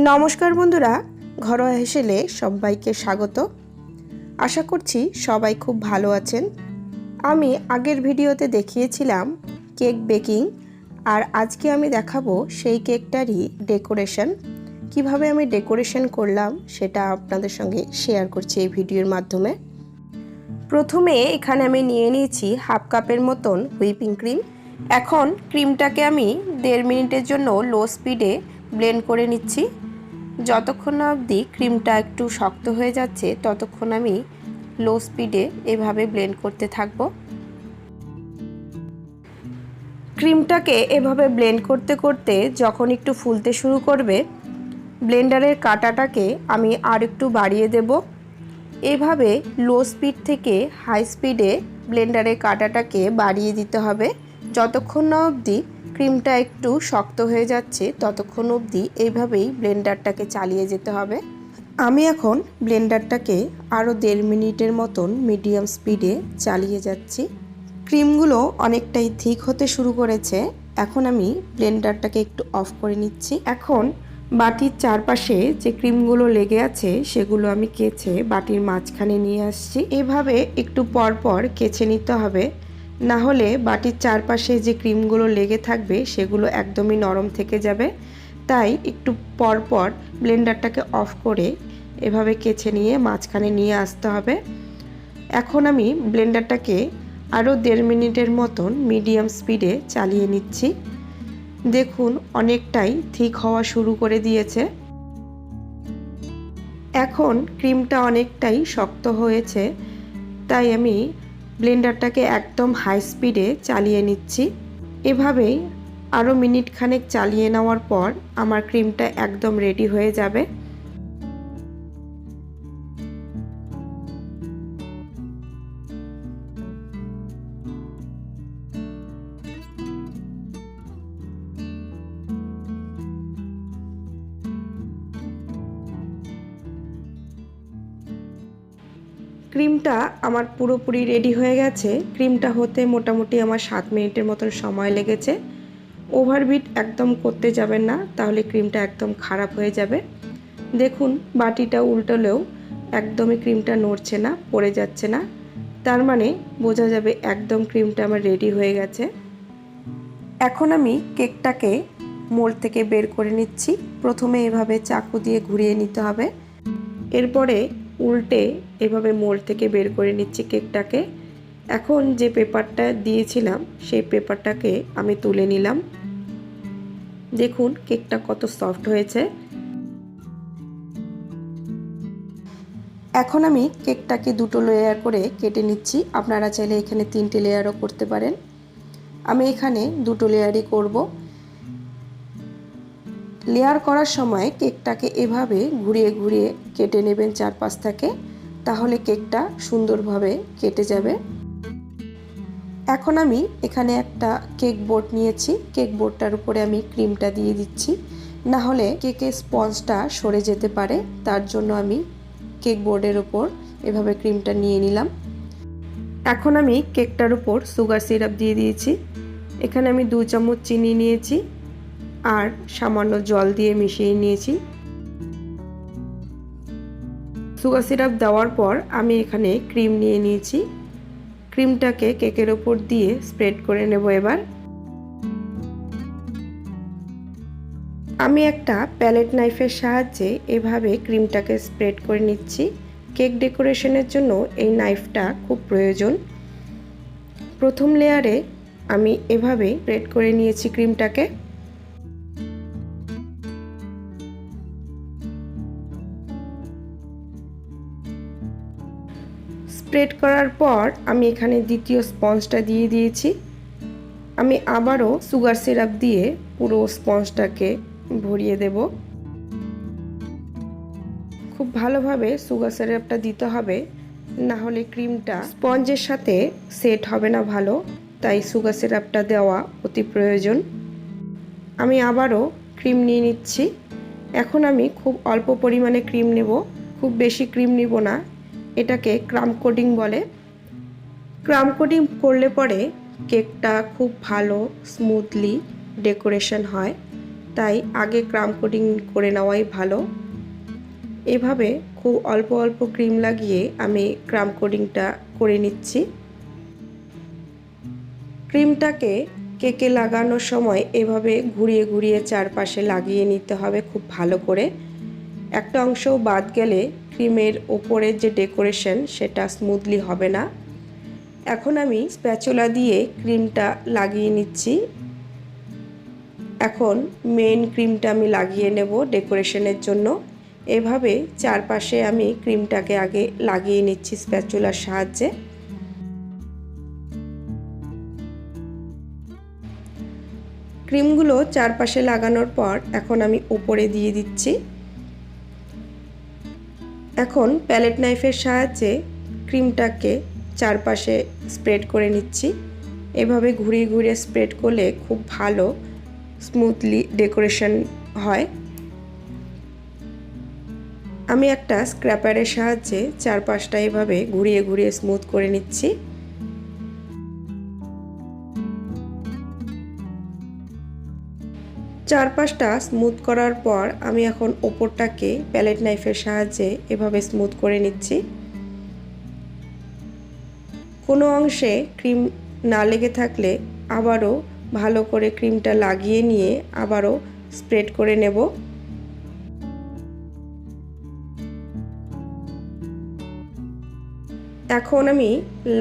নমস্কার বন্ধুরা, ঘরোয়া হেসেলে সবাইকে স্বাগত। আশা করছি সবাই খুব ভালো আছেন। আমি আগের ভিডিওতে দেখিয়েছিলাম কেক বেকিং, আর আজকে আমি দেখাবো সেই কেকটারই ডেকোরেশন। কিভাবে আমি ডেকোরেশন করলাম সেটা আপনাদের সঙ্গে শেয়ার করছি এই ভিডিওর মাধ্যমে। প্রথমে এখানে আমি নিয়ে নিয়েছি হাফ কাপের মতন হুইপিং ক্রিম। এখন ক্রিমটাকে আমি 1.5 মিনিটের জন্য লো স্পিডে ব্লেন্ড করে নিচ্ছি। যতক্ষণ না অবধি ক্রিমটা একটু শক্ত হয়ে যাচ্ছে ততক্ষণ আমি লো স্পিডে এভাবে ব্লেন্ড করতে থাকব। ক্রিমটাকে এভাবে ব্লেন্ড করতে করতে যখন একটু ফুলতে শুরু করবে, ব্লেন্ডারের কাঁটাটাকে আমি আর একটু বাড়িয়ে দেব। এভাবে লো স্পিড থেকে হাই স্পিডে ব্লেন্ডারের কাঁটাটাকে বাড়িয়ে দিতে হবে। যতক্ষণ না অবধি ক্রিমটা একটু শক্ত হয়ে যাচ্ছে ততক্ষণ অবধি এইভাবেই ব্লেন্ডারটাকে চালিয়ে যেতে হবে। আমি এখন ব্লেন্ডারটাকে আরও 1.5 মিনিটের মতন মিডিয়াম স্পিডে চালিয়ে যাচ্ছি। ক্রিমগুলো অনেকটাই থিক হতে শুরু করেছে। এখন আমি ব্লেন্ডারটাকে একটু অফ করে নিচ্ছি। এখন বাটির চারপাশে যে ক্রিমগুলো লেগে আছে সেগুলো আমি কেচে বাটির মাঝখানে নিয়ে আসছি। এভাবে একটু পরপর কেচে নিতে হবে, না হলে বাটির চারপাশে যে ক্রিমগুলো লেগে থাকবে সেগুলো একদমই নরম থেকে যাবে। তাই একটু পরপর ব্লেন্ডারটাকে অফ করে এভাবে কেচে নিয়ে মাঝখানে নিয়ে আসতে হবে। এখন আমি ব্লেন্ডারটাকে আরও 1.5 মিনিটের মতন মিডিয়াম স্পিডে চালিয়ে নিচ্ছি। দেখুন অনেকটাই থিক হওয়া শুরু করে দিয়েছে। এখন ক্রিমটা অনেকটাই শক্ত হয়েছে, তাই আমি ব্লেন্ডারটাকে একদম হাই স্পিডে চালিয়ে নিচ্ছি। এভাবেই আরও মিনিট খানেক চালিয়ে নেওয়ার পর আমার ক্রিমটা একদম রেডি হয়ে যাবে। ক্রিমটা আমার পুরোপুরি রেডি হয়ে গেছে। ক্রিমটা হতে মোটামুটি আমার 7 মিনিটের মতন সময় লেগেছে। ওভারবিট একদম করতে যাবেন না, তাহলে ক্রিমটা একদম খারাপ হয়ে যাবে। দেখুন বাটিটা উল্টালেও একদমই ক্রিমটা নড়ছে না, পড়ে যাচ্ছে না, তার মানে বোঝা যাবে একদম ক্রিমটা আমার রেডি হয়ে গেছে। এখন আমি কেকটাকে মোল্ড থেকে বের করে নিচ্ছি। প্রথমে এভাবে চাকু দিয়ে ঘুরিয়ে নিতে হবে, এরপরে উল্টে এভাবে মোল্ড থেকে বের করে নিচ্ছি কেকটাকে। এখন যে পেপারটা দিয়েছিলাম সেই পেপারটাকে আমি তুলে নিলাম। দেখুন কেকটা কত সফট হয়েছে। এখন আমি কেকটাকে 2টো লেয়ার করে কেটে নিচ্ছি। আপনারা চাইলে এখানে 3টে লেয়ারও করতে পারেন। আমি এখানে 2টো লেয়ারই করব। লেয়ার করার সময় কেকটাকে এভাবে ঘুরিয়ে ঘুরিয়ে কেটে নেবেন চারপাশ থেকে, তাহলে কেকটা সুন্দরভাবে কেটে যাবে। এখন আমি এখানে একটা কেক বোর্ড নিয়েছি। কেক বোর্ডটার উপরে আমি ক্রিমটা দিয়ে দিচ্ছি, না হলে কেকের স্পঞ্জটা সরে যেতে পারে। তার জন্য আমি কেক বোর্ডের উপর এভাবে ক্রিমটা নিয়ে নিলাম। এখন আমি কেকটার উপর সুগার সিরাপ দিয়ে দিয়েছি। এখানে আমি 2 চামচ চিনি নিয়েছি আর সামান্য জল দিয়ে মিশিয়ে নিয়েছি। সুগার সিরাপ দেওয়ার পর আমি এখানে ক্রিম নিয়ে নিয়েছি। ক্রিমটাকে কেকের ওপর দিয়ে স্প্রেড করে নেব। এবার আমি একটা প্যালেট নাইফের সাহায্যে এভাবে ক্রিমটাকে স্প্রেড করে নিচ্ছি। কেক ডেকোরেশনের জন্য এই নাইফটা খুব প্রয়োজন। প্রথম লেয়ারে আমি এভাবে স্প্রেড করে নিয়েছি ক্রিমটাকে। স্প্রেড করার পর আমি এখানে দ্বিতীয় স্পঞ্জটা দিয়ে দিয়েছি। আমি আবারও সুগার সিরাপ দিয়ে পুরো স্পঞ্জটাকে ভরিয়ে দেব। খুব ভালোভাবে সুগার সিরাপটা দিতে হবে, না হলে ক্রিমটা স্পঞ্জের সাথে সেট হবে না ভালো। তাই সুগার সিরাপটা দেওয়া অতি প্রয়োজন। আমি আবারও ক্রিম নিয়ে নিচ্ছি। এখন আমি খুব অল্প পরিমাণে ক্রিম নেব, খুব বেশি ক্রিম নিব না। এটাকে ক্রাম কোটিং বলে। ক্রাম কোটিং করলে পরে কেকটা খুব ভালো স্মুথলি ডেকোরেশন হয়। তাই আগে ক্রাম কোটিং করে নেওয়াই ভালো। এভাবে খুব অল্প অল্প ক্রিম লাগিয়ে আমি ক্রাম কোটিংটা করে নিচ্ছি। ক্রিমটাকে কেকে লাগানোর সময় এভাবে ঘুরিয়ে ঘুরিয়ে চারপাশে লাগিয়ে নিতে হবে খুব ভালো করে। একটা অংশও বাদ গেলে ক্রিমের ওপরের যে ডেকোরেশন সেটা স্মুথলি হবে না। এখন আমি স্প্যাচুলা দিয়ে ক্রিমটা লাগিয়ে নিচ্ছি। এখন মেইন ক্রিমটা আমি লাগিয়ে নেব ডেকোরেশনের জন্য। এভাবে চারপাশে আমি ক্রিমটাকে আগে লাগিয়ে নিচ্ছি স্প্যাচুলার সাহায্যে। ক্রিমগুলো চারপাশে লাগানোর পর এখন আমি উপরে দিয়ে দিচ্ছি। এখন প্যালেট নাইফের সাহায্যে ক্রিমটাকে চারপাশে স্প্রেড করে নিচ্ছি। এভাবে ঘুরিয়ে ঘুরিয়ে স্প্রেড করলে খুব ভালো স্মুথলি ডেকোরেশন হয়। আমি একটা স্ক্র্যাপারের সাহায্যে চারপাশটা এভাবে ঘুরিয়ে ঘুরিয়ে স্মুথ করে নিচ্ছি। চারপাশটা স্মুথ করার পর আমি এখন ওপরটাকে প্যালেট নাইফের সাহায্যে এভাবে স্মুথ করে নিচ্ছি। কোনো অংশে ক্রিম না লেগে থাকলে আবারও ভালো করে ক্রিমটা লাগিয়ে নিয়ে আবারও স্প্রেড করে নেব। এখন আমি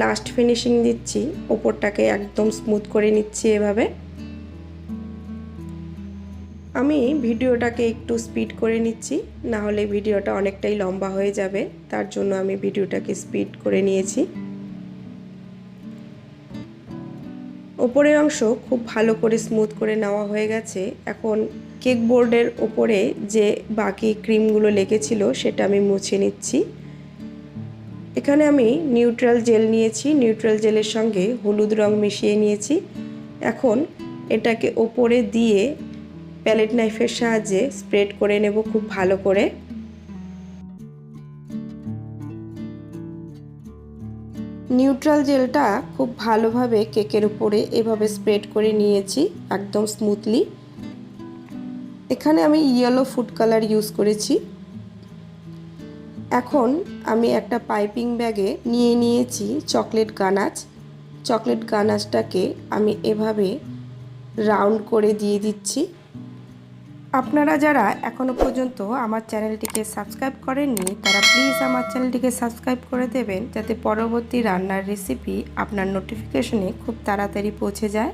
লাস্ট ফিনিশিং দিচ্ছি, ওপরটাকে একদম স্মুথ করে নিচ্ছি এভাবে। আমি ভিডিওটাকে একটু স্পিড করে নিচ্ছি, না হলে ভিডিওটা অনেকটাই লম্বা হয়ে যাবে, তার জন্য আমি ভিডিওটাকে স্পিড করে নিয়েছি। ওপরের অংশ খুব ভালো করে স্মুথ করে নেওয়া হয়ে গেছে। এখন কেক বোর্ডের ওপরে যে বাকি ক্রিমগুলো লেগেছিল সেটা আমি মুছে নিচ্ছি। এখানে আমি নিউট্রাল জেল নিয়েছি, নিউট্রাল জেলের সঙ্গে হলুদ রং মিশিয়ে নিয়েছি। এখন এটাকে ওপরে দিয়ে প্যালেট নাইফের সাহায্যে স্প্রেড করে নেব খুব ভালো করে। নিউট্রাল জেলটা খুব ভালোভাবে কেকের উপরে এভাবে স্প্রেড করে নিয়েছি একদম স্মুথলি। এখানে আমি ইয়েলো ফুড কালার ইউজ করেছি। এখন আমি একটা পাইপিং ব্যাগে নিয়ে নিয়েছি চকলেট গানাচ। চকলেট গানাচটাকে আমি এভাবে রাউন্ড করে দিয়ে দিচ্ছি। আপনারা যারা এখনও পর্যন্ত আমার চ্যানেলটিকে সাবস্ক্রাইব করেননি তারা প্লিজ আমার চ্যানেলটিকে সাবস্ক্রাইব করে দেবেন, যাতে পরবর্তী রান্নার রেসিপি আপনার নোটিফিকেশনে খুব তাড়াতাড়ি পৌঁছে যায়।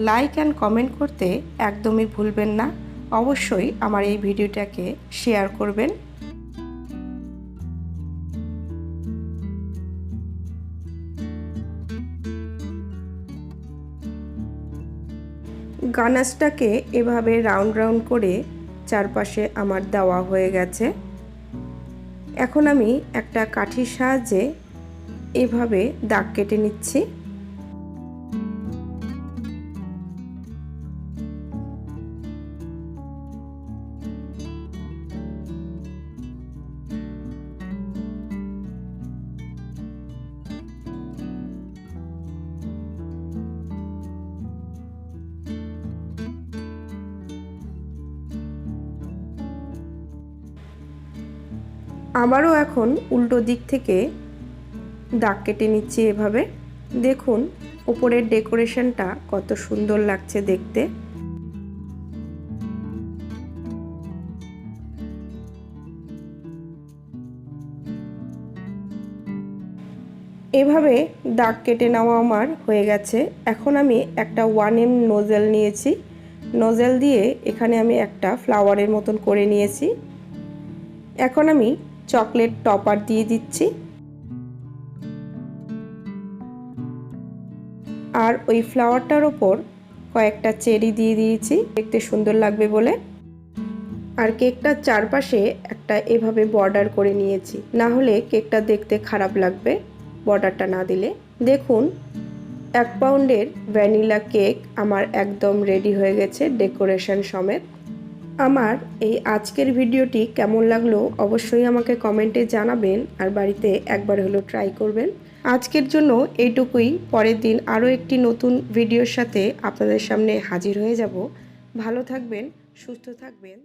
লাইক অ্যান্ড কমেন্ট করতে একদমই ভুলবেন না। অবশ্যই আমার এই ভিডিওটাকে শেয়ার করবেন। গানাচটাকে এভাবে রাউন্ড রাউন্ড করে চারপাশে আমার দেওয়া হয়ে গেছে। এখন আমি একটা কাঠির সাহায্যে এভাবে দাগ কেটে নিচ্ছি। আবারও এখন উল্টো দিক থেকে দাগ কেটে নিচ্ছি এভাবে। দেখুন উপরের ডেকোরেশনটা কত সুন্দর লাগছে দেখতে। এভাবে দাগ কেটে নেওয়া আমার হয়ে গেছে। এখন আমি একটা 1M নোজেল নিয়েছি। নোজেল দিয়ে এখানে আমি একটা ফ্লাওয়ারের মতন করে নিয়েছি। এখন আমি চকলেট টপার দিয়ে দিচ্ছি, আর ওই ফ্লাওয়ারটার ওপর কয়েকটা চেরি দিয়ে দিয়েছি দেখতে সুন্দর লাগবে বলে। আর কেকটার চারপাশে একটা এভাবে বর্ডার করে নিয়েছি, না হলে কেকটা দেখতে খারাপ লাগবে বর্ডারটা না দিলে। দেখুন 1 পাউন্ডের ভ্যানিলা কেক আমার একদম রেডি হয়ে গেছে ডেকোরেশন সমেত। আমার এই আজকের ভিডিওটি কেমন লাগলো অবশ্যই আমাকে কমেন্টে জানাবেন, আর বাড়িতে একবার হলেও ট্রাই করবেন। আজকের জন্য এইটুকুই। পরের দিন আরও একটি নতুন ভিডিওর সাথে আপনাদের সামনে হাজির হয়ে যাব। ভালো থাকবেন, সুস্থ থাকবেন।